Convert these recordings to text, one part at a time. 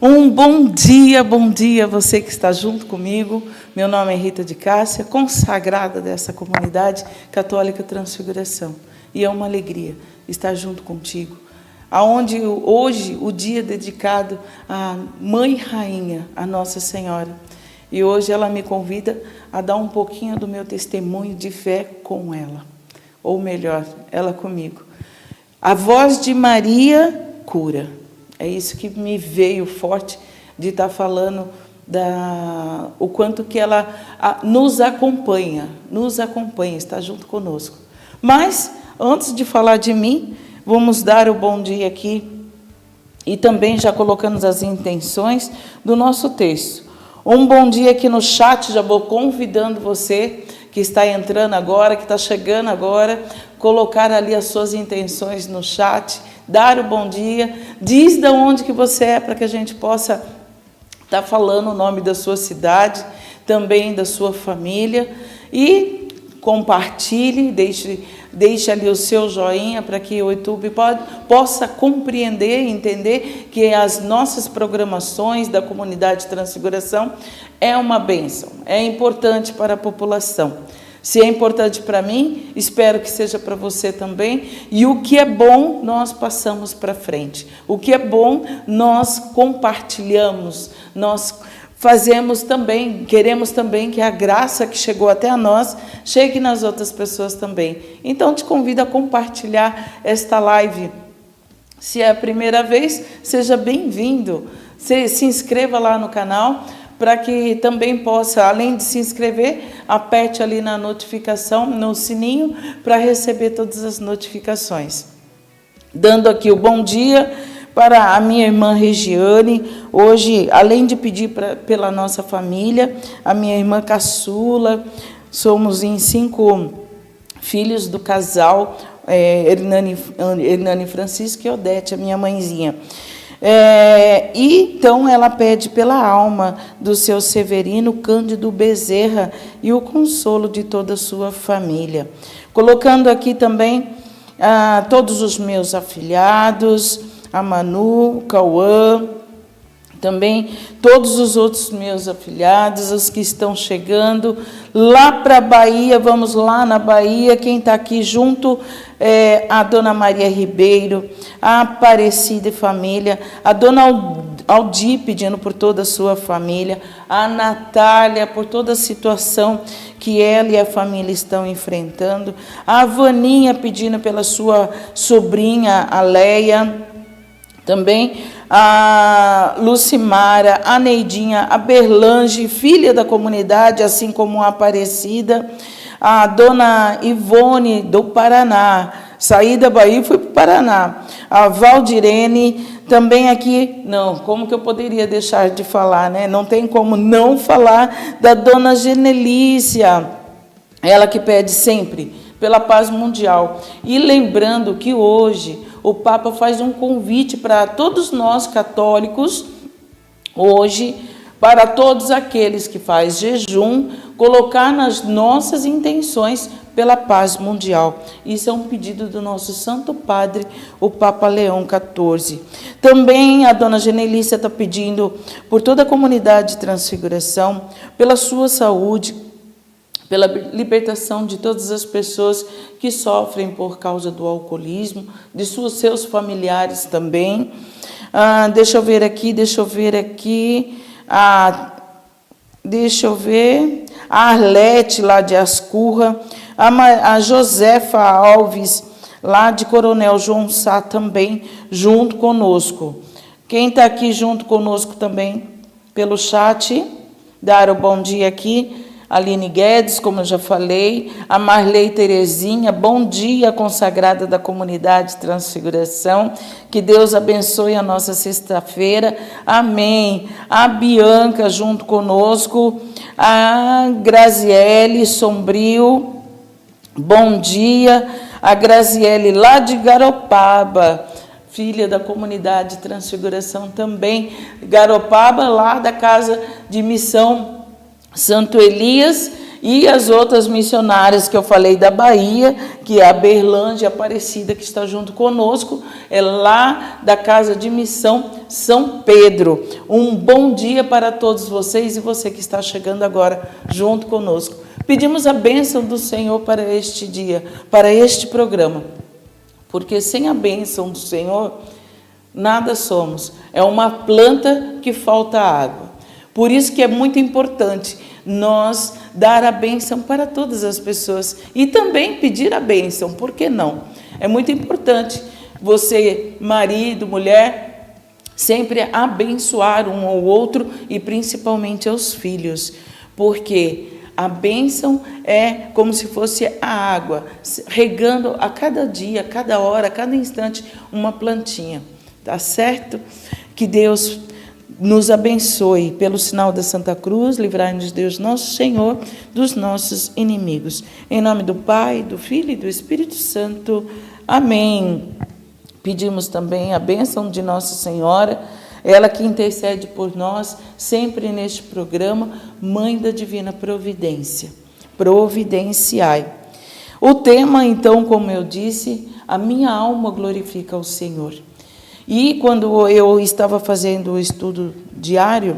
Um bom dia você que está junto comigo. Meu nome é Rita de Cássia, consagrada dessa comunidade católica Transfiguração. E é uma alegria estar junto contigo, aonde hoje o dia dedicado à Mãe Rainha, a Nossa Senhora. E hoje ela me convida a dar um pouquinho do meu testemunho de fé com ela. Ou melhor, ela comigo. A voz de Maria cura. É isso que me veio forte de estar falando o quanto que ela nos acompanha, está junto conosco. Mas, antes de falar de mim, vamos dar o bom dia aqui e também já colocamos as intenções do nosso texto. Um bom dia aqui no chat, já vou convidando você que está entrando agora, que está chegando agora, colocar ali as suas intenções no chat, dar o bom dia, diz de onde que você é, para que a gente possa estar falando o nome da sua cidade, também da sua família, e compartilhe, deixe ali o seu joinha, para que o YouTube possa compreender e entender que as nossas programações da comunidade Transfiguração é uma bênção, é importante para a população. Se é importante para mim, espero que seja para você também. E o que é bom, nós passamos para frente. O que é bom, nós compartilhamos, nós fazemos também, queremos também que a graça que chegou até a nós, chegue nas outras pessoas também. Então, te convido a compartilhar esta live. Se é a primeira vez, seja bem-vindo. Se inscreva lá no canal, para que também possa, além de se inscrever, aperte ali na notificação, no sininho, para receber todas as notificações. Dando aqui o bom dia para a minha irmã Regiane. Hoje, além de pedir pela nossa família, a minha irmã caçula, somos em 5 filhos do casal, Hernani Francisco e Odete, a minha mãezinha. E então ela pede pela alma do seu Severino Cândido Bezerra e o consolo de toda a sua família. Colocando aqui também todos os meus afilhados, a Manu, o Cauã, também todos os outros meus afilhados, os que estão chegando lá para a Bahia. Vamos lá na Bahia, quem está aqui junto é a Dona Maria Ribeiro, a Aparecida e família, a Dona Aldi pedindo por toda a sua família, a Natália por toda a situação que ela e a família estão enfrentando, a Vaninha pedindo pela sua sobrinha, a Leia, também a Lucimara, a Neidinha, a Berlange, filha da comunidade, assim como a Aparecida, a Dona Ivone do Paraná, saí da Bahia e fui para o Paraná, a Valdirene, também aqui, não, como que eu poderia deixar de falar, né? Não tem como não falar da Dona Genelícia, ela que pede sempre pela paz mundial. E lembrando que hoje o Papa faz um convite para todos nós católicos, hoje, para todos aqueles que fazem jejum, colocar nas nossas intenções pela paz mundial. Isso é um pedido do nosso Santo Padre, o Papa Leão XIV. Também a Dona Genelícia está pedindo por toda a comunidade de Transfiguração, pela sua saúde, pela libertação de todas as pessoas que sofrem por causa do alcoolismo, de seus familiares também. Deixa eu ver aqui. A Arlete, lá de Ascurra, a Josefa Alves, lá de Coronel João Sá, também, junto conosco. Quem está aqui junto conosco também, pelo chat, dar o bom dia aqui, Aline Guedes, como eu já falei, a Marley Terezinha, bom dia, consagrada da comunidade Transfiguração, que Deus abençoe a nossa sexta-feira, amém. A Bianca junto conosco, a Graziele Sombrio, bom dia. A Graziele lá de Garopaba, filha da comunidade Transfiguração também. Garopaba, lá da Casa de Missão Santo Elias, e as outras missionárias que eu falei da Bahia, que é a Berlândia Aparecida, que está junto conosco, é lá da Casa de Missão São Pedro. Um bom dia para todos vocês e você que está chegando agora junto conosco. Pedimos a bênção do Senhor para este dia, para este programa, porque sem a bênção do Senhor, nada somos. É uma planta que falta água. Por isso que é muito importante nós dar a bênção para todas as pessoas e também pedir a bênção, por que não? É muito importante você, marido, mulher, sempre abençoar um ao outro e principalmente aos filhos, porque a bênção é como se fosse a água, regando a cada dia, a cada hora, a cada instante uma plantinha, tá certo? Que Deus nos abençoe. Pelo sinal da Santa Cruz, livrai-nos Deus nosso Senhor dos nossos inimigos. Em nome do Pai, do Filho e do Espírito Santo. Amém. Pedimos também a bênção de Nossa Senhora, ela que intercede por nós sempre neste programa, Mãe da Divina Providência. Providenciai. O tema, então, como eu disse, a minha alma glorifica ao Senhor. E quando eu estava fazendo o estudo diário,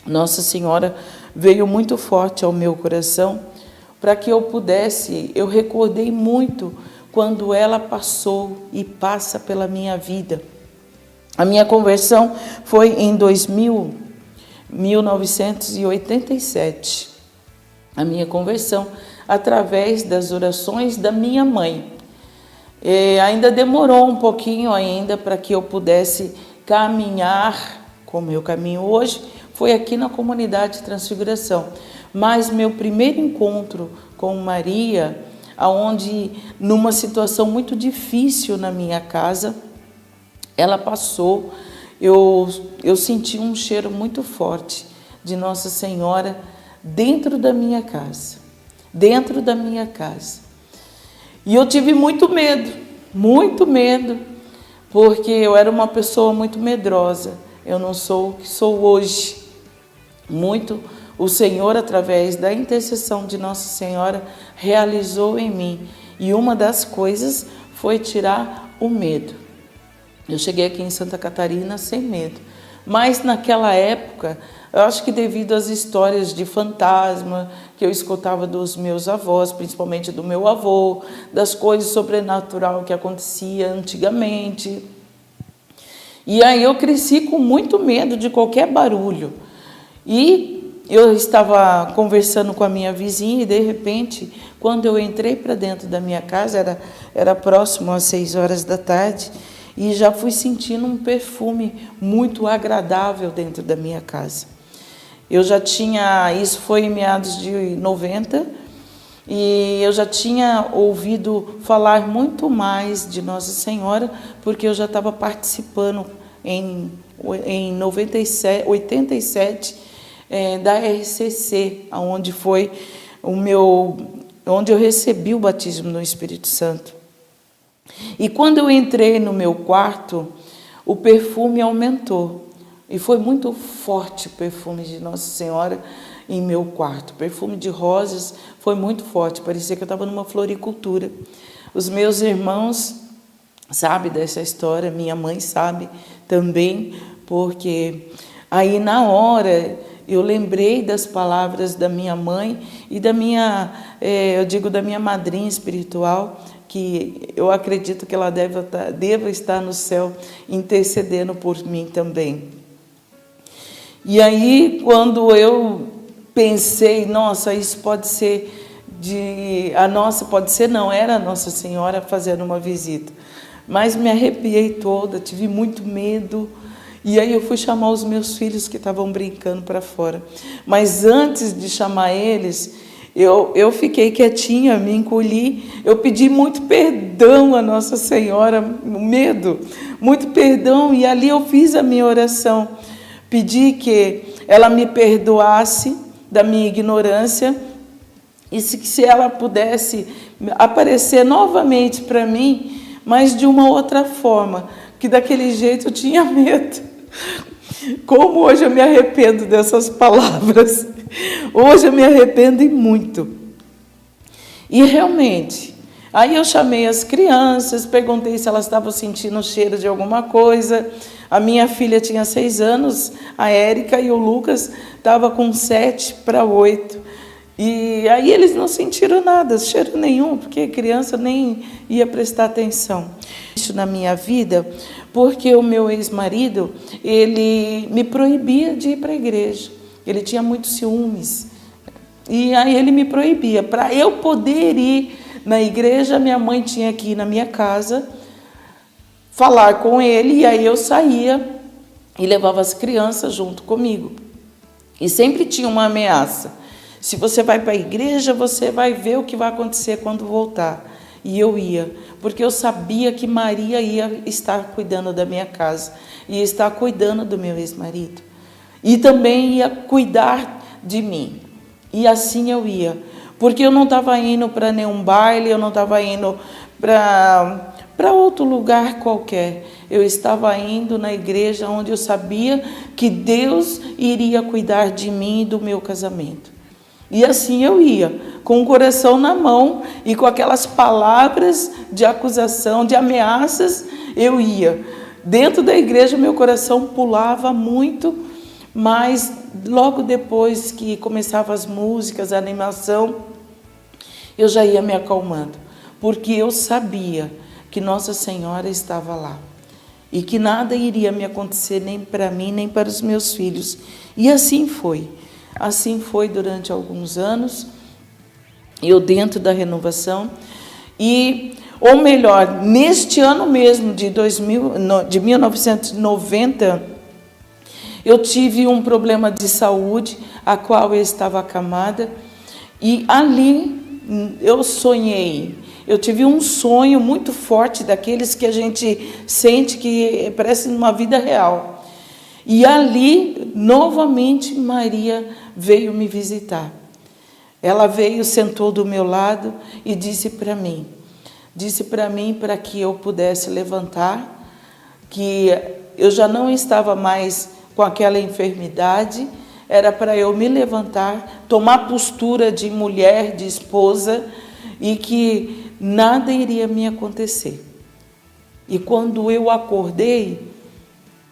Nossa Senhora veio muito forte ao meu coração para que eu recordei muito quando ela passou e passa pela minha vida. A minha conversão foi em 1987. A minha conversão através das orações da minha mãe. Ainda demorou um pouquinho ainda para que eu pudesse caminhar como eu caminho hoje, foi aqui na comunidade Transfiguração. Mas meu primeiro encontro com Maria, aonde numa situação muito difícil na minha casa, ela passou, eu senti um cheiro muito forte de Nossa Senhora dentro da minha casa, E eu tive muito medo, porque eu era uma pessoa muito medrosa. Eu não sou o que sou hoje. O Senhor, através da intercessão de Nossa Senhora, realizou em mim. E uma das coisas foi tirar o medo. Eu cheguei aqui em Santa Catarina sem medo. Mas naquela época, eu acho que devido às histórias de fantasma que eu escutava dos meus avós, principalmente do meu avô, das coisas sobrenaturais que acontecia antigamente. E aí eu cresci com muito medo de qualquer barulho. E eu estava conversando com a minha vizinha e, de repente, quando eu entrei para dentro da minha casa, era próximo às 6 horas da tarde, e já fui sentindo um perfume muito agradável dentro da minha casa. Isso foi em meados de 90, e eu já tinha ouvido falar muito mais de Nossa Senhora, porque eu já estava participando em 87, da RCC, onde foi onde eu recebi o batismo no Espírito Santo. E quando eu entrei no meu quarto, o perfume aumentou. E foi muito forte o perfume de Nossa Senhora em meu quarto. O perfume de rosas foi muito forte, parecia que eu estava numa floricultura. Os meus irmãos sabem dessa história, minha mãe sabe também, porque aí na hora eu lembrei das palavras da minha mãe e da minha madrinha espiritual, que eu acredito que ela deva estar no céu intercedendo por mim também. E aí, quando eu pensei, nossa, isso pode ser era a Nossa Senhora fazendo uma visita. Mas me arrepiei toda, tive muito medo. E aí eu fui chamar os meus filhos que estavam brincando para fora. Mas antes de chamar eles, eu fiquei quietinha, me encolhi. Eu pedi muito perdão a Nossa Senhora, medo, muito perdão. E ali eu fiz a minha oração. Pedi que ela me perdoasse da minha ignorância, e se ela pudesse aparecer novamente para mim, mas de uma outra forma, que daquele jeito eu tinha medo. Como hoje eu me arrependo dessas palavras. Hoje eu me arrependo e muito. E realmente, aí eu chamei as crianças, perguntei se elas estavam sentindo o cheiro de alguma coisa. A minha filha tinha 6 anos, a Érica, e o Lucas estava com 7 para 8. E aí eles não sentiram nada, cheiro nenhum, porque criança nem ia prestar atenção. Isso na minha vida, porque o meu ex-marido, ele me proibia de ir para a igreja. Ele tinha muitos ciúmes. E aí ele me proibia. Para eu poder ir na igreja, minha mãe tinha que ir na minha casa, falar com ele, e aí eu saía e levava as crianças junto comigo. E sempre tinha uma ameaça. Se você vai para a igreja, você vai ver o que vai acontecer quando voltar. E eu ia, porque eu sabia que Maria ia estar cuidando da minha casa, ia estar cuidando do meu ex-marido. E também ia cuidar de mim. E assim eu ia, porque eu não estava indo para nenhum baile, eu não estava indo para outro lugar qualquer. Eu estava indo na igreja onde eu sabia que Deus iria cuidar de mim e do meu casamento. E assim eu ia, com o coração na mão e com aquelas palavras de acusação, de ameaças, eu ia. Dentro da igreja, meu coração pulava muito, mas logo depois que começavam as músicas, a animação, eu já ia me acalmando, porque eu sabia que Nossa Senhora estava lá e que nada iria me acontecer, nem para mim, nem para os meus filhos. E assim foi. Assim foi durante alguns anos, eu dentro da renovação, ou melhor, neste ano mesmo de 1990, eu tive um problema de saúde, a qual eu estava acamada, e ali eu sonhei. Eu tive um sonho muito forte, daqueles que a gente sente que parece uma vida real. E ali, novamente, Maria veio me visitar. Ela veio, sentou do meu lado e disse para mim para que eu pudesse levantar, que eu já não estava mais com aquela enfermidade, era para eu me levantar, tomar postura de mulher, de esposa, e que nada iria me acontecer. E quando eu acordei,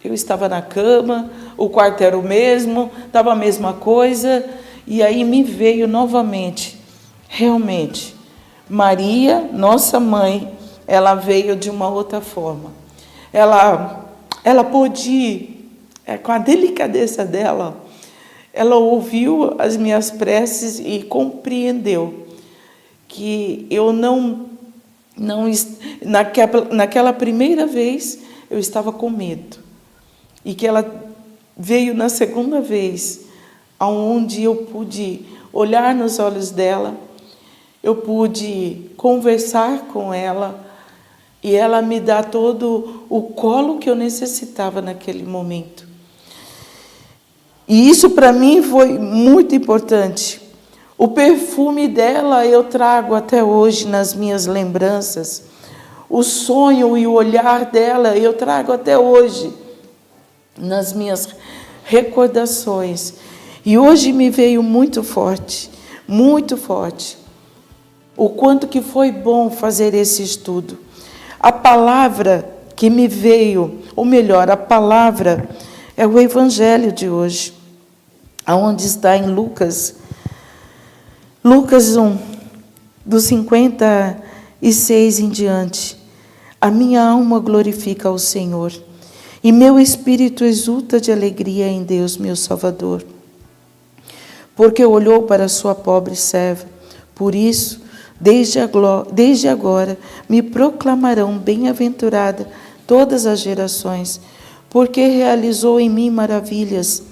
eu estava na cama, o quarto era o mesmo, estava a mesma coisa, e aí me veio novamente, realmente, Maria, nossa mãe, ela veio de uma outra forma. Ela pôde, com a delicadeza dela, ela ouviu as minhas preces e compreendeu que eu naquela primeira vez, eu estava com medo. E que ela veio na segunda vez, onde eu pude olhar nos olhos dela, eu pude conversar com ela, e ela me dá todo o colo que eu necessitava naquele momento. E isso para mim foi muito importante. O perfume dela eu trago até hoje nas minhas lembranças. O sonho e o olhar dela eu trago até hoje nas minhas recordações. E hoje me veio muito forte, o quanto que foi bom fazer esse estudo. A palavra que me veio, ou melhor, a palavra é o Evangelho de hoje, aonde está em Lucas 1, do 56 em diante. A minha alma glorifica ao Senhor, e meu espírito exulta de alegria em Deus, meu Salvador, porque olhou para a sua pobre serva. Por isso, desde agora, me proclamarão bem-aventurada todas as gerações, porque realizou em mim maravilhas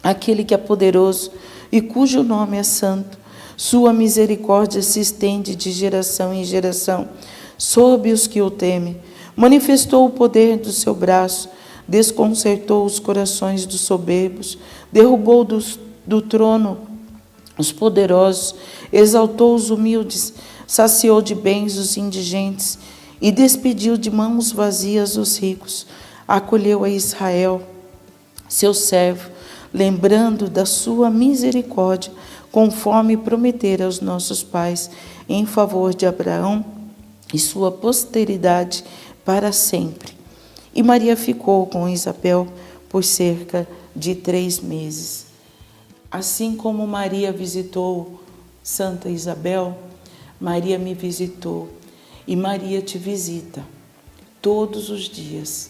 aquele que é poderoso e cujo nome é santo. Sua misericórdia se estende de geração em geração sobre os que o temem. Manifestou o poder do seu braço, desconcertou os corações dos soberbos, derrubou do trono os poderosos, exaltou os humildes, saciou de bens os indigentes e despediu de mãos vazias os ricos. Acolheu a Israel, seu servo, lembrando da sua misericórdia, conforme prometera aos nossos pais, em favor de Abraão e sua posteridade para sempre. E Maria ficou com Isabel por cerca de 3 meses. Assim como Maria visitou Santa Isabel, Maria me visitou e Maria te visita todos os dias.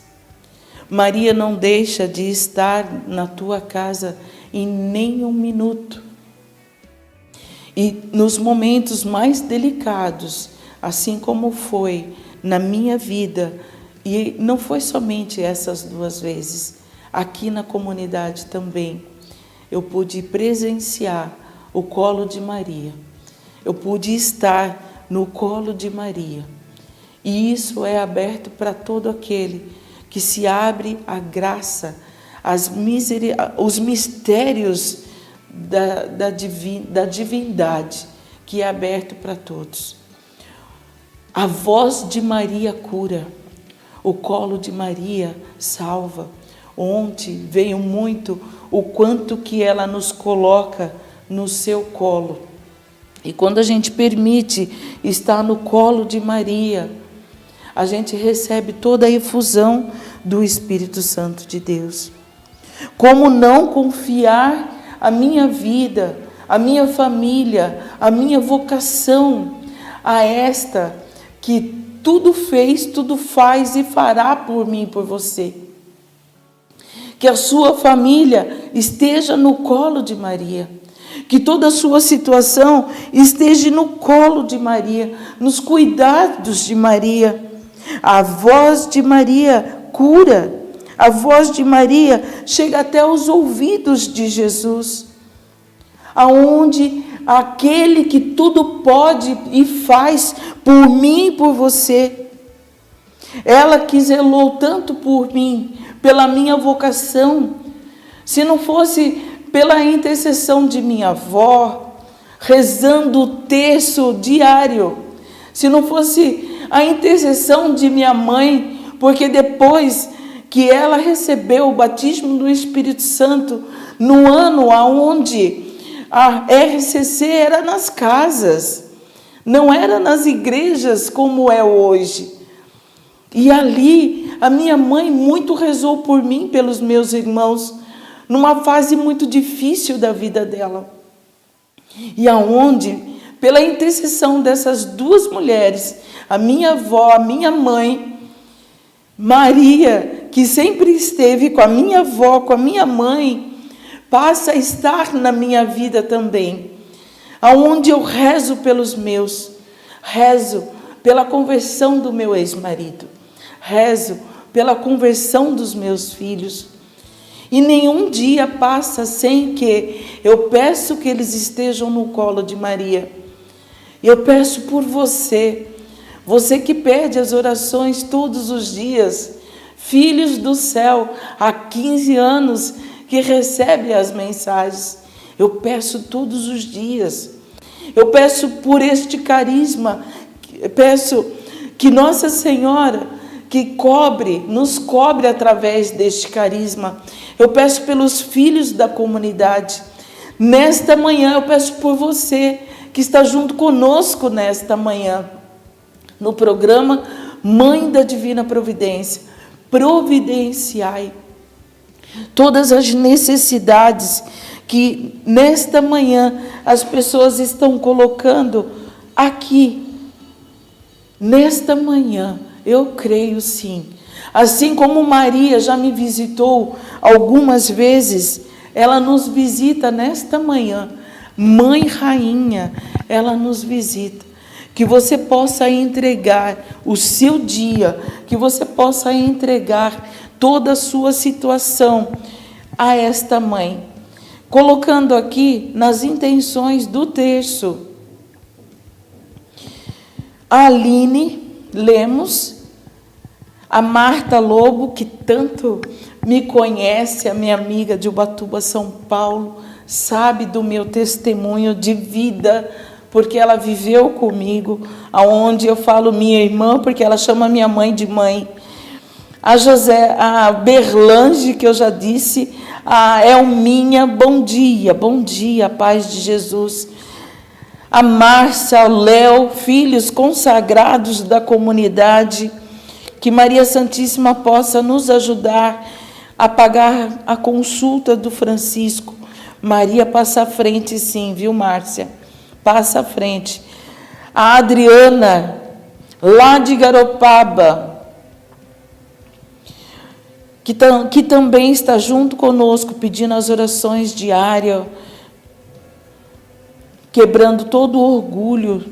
Maria não deixa de estar na tua casa em nenhum minuto. E nos momentos mais delicados, assim como foi na minha vida, e não foi somente essas 2 vezes, aqui na comunidade também, eu pude presenciar o colo de Maria. Eu pude estar no colo de Maria. E isso é aberto para todo aquele que se abre à graça, os mistérios da divindade, que é aberto para todos. A voz de Maria cura, o colo de Maria salva. Ontem veio muito o quanto que ela nos coloca no seu colo. E quando a gente permite estar no colo de Maria, a gente recebe toda a efusão do Espírito Santo de Deus. Como não confiar a minha vida, a minha família, a minha vocação a esta que tudo fez, tudo faz e fará por mim e por você. Que a sua família esteja no colo de Maria. Que toda a sua situação esteja no colo de Maria, nos cuidados de Maria. A voz de Maria cura. A voz de Maria chega até os ouvidos de Jesus. Aonde aquele que tudo pode e faz por mim e por você. Ela que zelou tanto por mim, pela minha vocação. Se não fosse pela intercessão de minha avó, rezando o terço diário, se não fosse a intercessão de minha mãe, porque depois que ela recebeu o batismo do Espírito Santo, no ano onde a RCC era nas casas, não era nas igrejas como é hoje. E ali a minha mãe muito rezou por mim, pelos meus irmãos, numa fase muito difícil da vida dela. E aonde, pela intercessão dessas 2 mulheres, a minha avó, a minha mãe, Maria, que sempre esteve com a minha avó, com a minha mãe, passa a estar na minha vida também. Aonde eu rezo pelos meus, rezo pela conversão do meu ex-marido, rezo pela conversão dos meus filhos. E nenhum dia passa sem que eu peço que eles estejam no colo de Maria. Eu peço por você, você que pede as orações todos os dias, filhos do céu, há 15 anos que recebe as mensagens. Eu peço todos os dias. Eu peço por este carisma, peço que Nossa Senhora, que nos cobre através deste carisma. Eu peço pelos filhos da comunidade. Nesta manhã, eu peço por você, que está junto conosco nesta manhã, no programa Mãe da Divina Providência. Providenciai todas as necessidades que nesta manhã as pessoas estão colocando aqui. Nesta manhã, eu creio sim. Assim como Maria já me visitou algumas vezes, ela nos visita nesta manhã. Mãe Rainha, ela nos visita. Que você possa entregar o seu dia, que você possa entregar toda a sua situação a esta mãe. Colocando aqui nas intenções do terço, a Aline Lemos, a Marta Lobo, que tanto me conhece, a minha amiga de Ubatuba, São Paulo, sabe do meu testemunho de vida, porque ela viveu comigo, aonde eu falo minha irmã, porque ela chama minha mãe de mãe. A Berlange, que eu já disse, a Elminha, bom dia, paz de Jesus. A Márcia, o Léo, filhos consagrados da comunidade, que Maria Santíssima possa nos ajudar a pagar a consulta do Francisco. Maria, passa à frente, sim, viu, Márcia? Passa à frente. A Adriana, lá de Garopaba, que também está junto conosco, pedindo as orações diárias, quebrando todo o orgulho.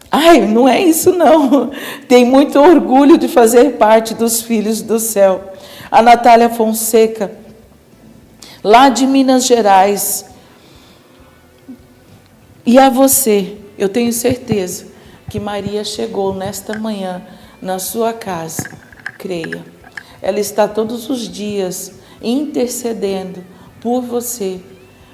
Ai, não é isso não. Tem muito orgulho de fazer parte dos filhos do céu. A Natália Fonseca, lá de Minas Gerais. E a você, eu tenho certeza que Maria chegou nesta manhã na sua casa. Creia. Ela está todos os dias intercedendo por você,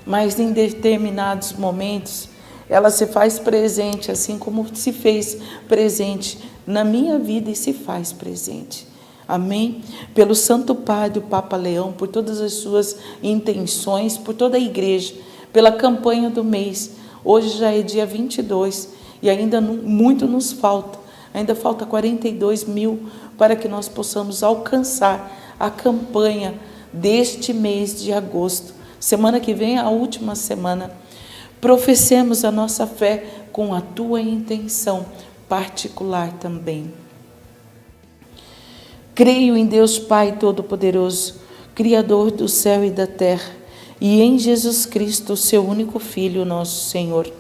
mas em determinados momentos ela se faz presente, assim como se fez presente na minha vida e se faz presente. Amém? Pelo Santo Padre, o Papa Leão, por todas as suas intenções, por toda a igreja, pela campanha do mês. Hoje já é dia 22 e ainda muito nos falta. Ainda falta 42 mil para que nós possamos alcançar a campanha deste mês de agosto. Semana que vem, a última semana. Professemos a nossa fé com a tua intenção particular também. Creio em Deus Pai Todo-Poderoso, Criador do céu e da terra, e em Jesus Cristo, seu único Filho, nosso Senhor.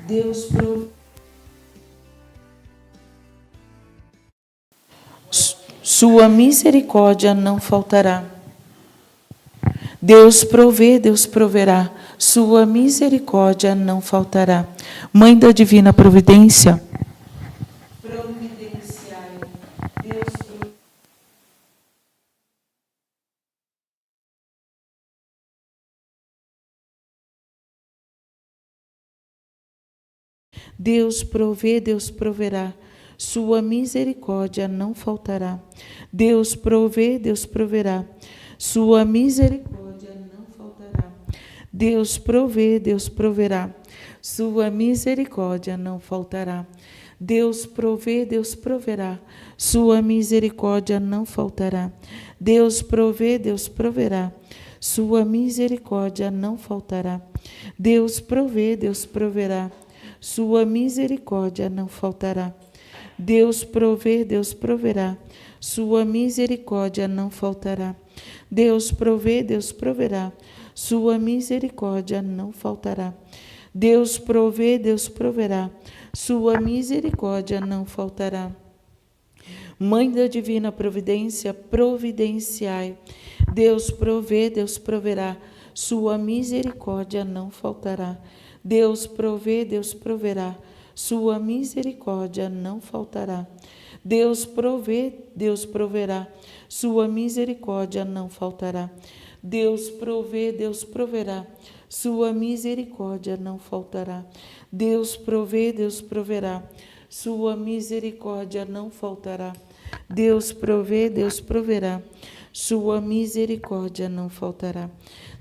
Deus sua misericórdia não faltará. Deus provê, Deus proverá. Sua misericórdia não faltará. Mãe da divina providência, providenciai. Deus provê, Deus proverá. Sua misericórdia não faltará. Deus provê, Deus proverá. Sua misericórdia não faltará. Deus provê, Deus proverá. Sua misericórdia não faltará. Deus provê, Deus proverá. Sua misericórdia não faltará. Deus provê, Deus proverá. Sua misericórdia não faltará. Deus provê, Deus proverá. Sua misericórdia não faltará. Deus provê, Deus proverá. Sua misericórdia não faltará. Deus provê, Deus proverá. Sua misericórdia não faltará. Deus provê, Deus proverá. Sua misericórdia não faltará. Mãe da divina providência, providenciai. Deus provê, Deus proverá, sua misericórdia não faltará. Deus provê, Deus proverá, sua misericórdia não faltará. Deus provê, Deus proverá, sua misericórdia não faltará. Deus provê, Deus proverá, sua misericórdia não faltará. Deus provê, Deus proverá, sua misericórdia não faltará. Deus provê, Deus proverá, sua misericórdia não faltará.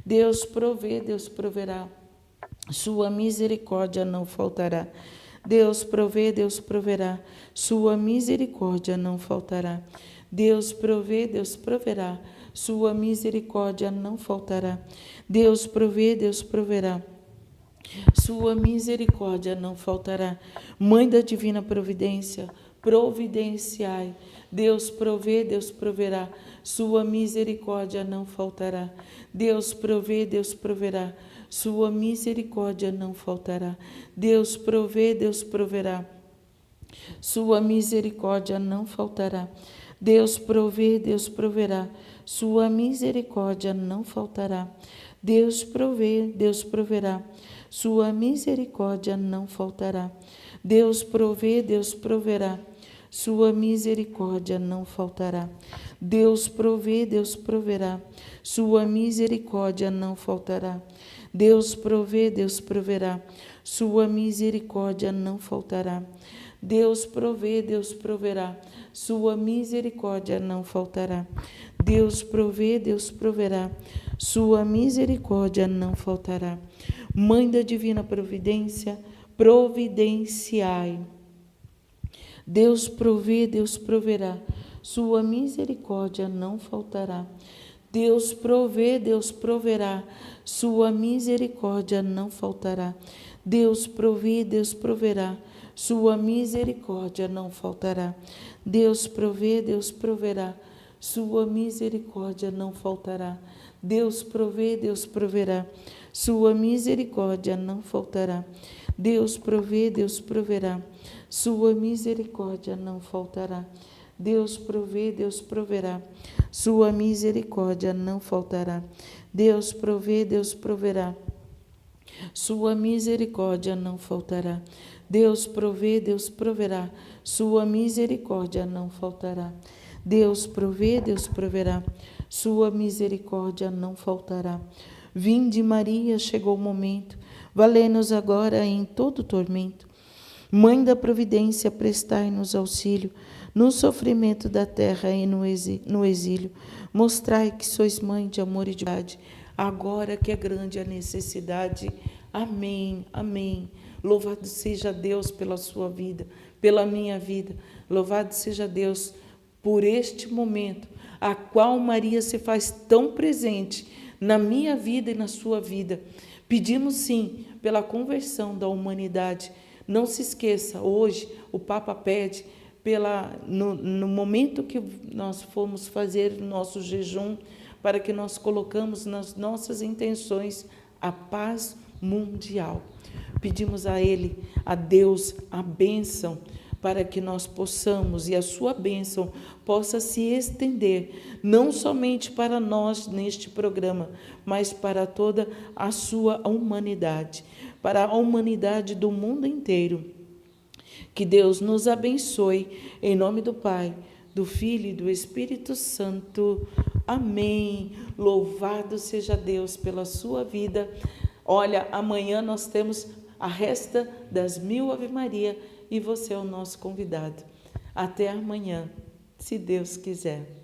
Deus provê, Deus proverá, sua misericórdia não faltará. Deus provê, Deus proverá, sua misericórdia não faltará. Deus provê, Deus proverá, sua misericórdia não faltará. Deus provê, Deus proverá, sua misericórdia não faltará. Mãe da divina providência, providenciai. Deus provê, Deus proverá, sua misericórdia não faltará. Deus provê, Deus proverá, sua misericórdia não faltará. Deus provê, Deus proverá, sua misericórdia não faltará. Deus provê, Deus proverá, sua misericórdia não faltará. Deus provê, Deus proverá, sua misericórdia não faltará. Deus provê, Deus proverá, sua misericórdia não faltará. Deus provê, Deus proverá, sua misericórdia não faltará. Deus provê, Deus proverá, sua misericórdia não faltará. Deus provê, Deus proverá, sua misericórdia não faltará. Deus provê, Deus proverá, sua misericórdia não faltará. Mãe da divina providência, providenciai. Deus provê, Deus proverá, sua misericórdia não faltará. Deus provê, Deus proverá, sua misericórdia não faltará. Deus provê, Deus proverá, sua misericórdia não faltará. Deus provê, Deus proverá, sua misericórdia não faltará. Deus provê, Deus proverá, sua misericórdia não faltará. Deus provê, Deus proverá, sua misericórdia não faltará. Deus provê, Deus proverá, sua misericórdia não faltará. Deus provê, Deus proverá, sua misericórdia não faltará. Deus provê, Deus proverá, sua misericórdia não faltará. Deus provê, Deus proverá, sua misericórdia não faltará. Vinde Maria, chegou o momento, valei-nos agora em todo tormento. Mãe da providência, prestai-nos auxílio, no sofrimento da terra e no exílio. Mostrai que sois mãe de amor e de bondade, agora que é grande a necessidade. Amém, amém. Louvado seja Deus pela sua vida, pela minha vida. Louvado seja Deus por este momento, a qual Maria se faz tão presente na minha vida e na sua vida. Pedimos sim pela conversão da humanidade. Não se esqueça, hoje o Papa pede no momento que nós formos fazer o nosso jejum, para que nós colocamos nas nossas intenções a paz mundial. Pedimos a Ele, a Deus, a bênção, para que nós possamos, e a sua bênção possa se estender, não somente para nós neste programa, mas para toda a sua humanidade, para a humanidade do mundo inteiro. Que Deus nos abençoe, em nome do Pai, do Filho e do Espírito Santo. Amém. Louvado seja Deus pela sua vida. Olha, amanhã nós temos a resta das 1000 Ave Maria e você é o nosso convidado. Até amanhã, se Deus quiser.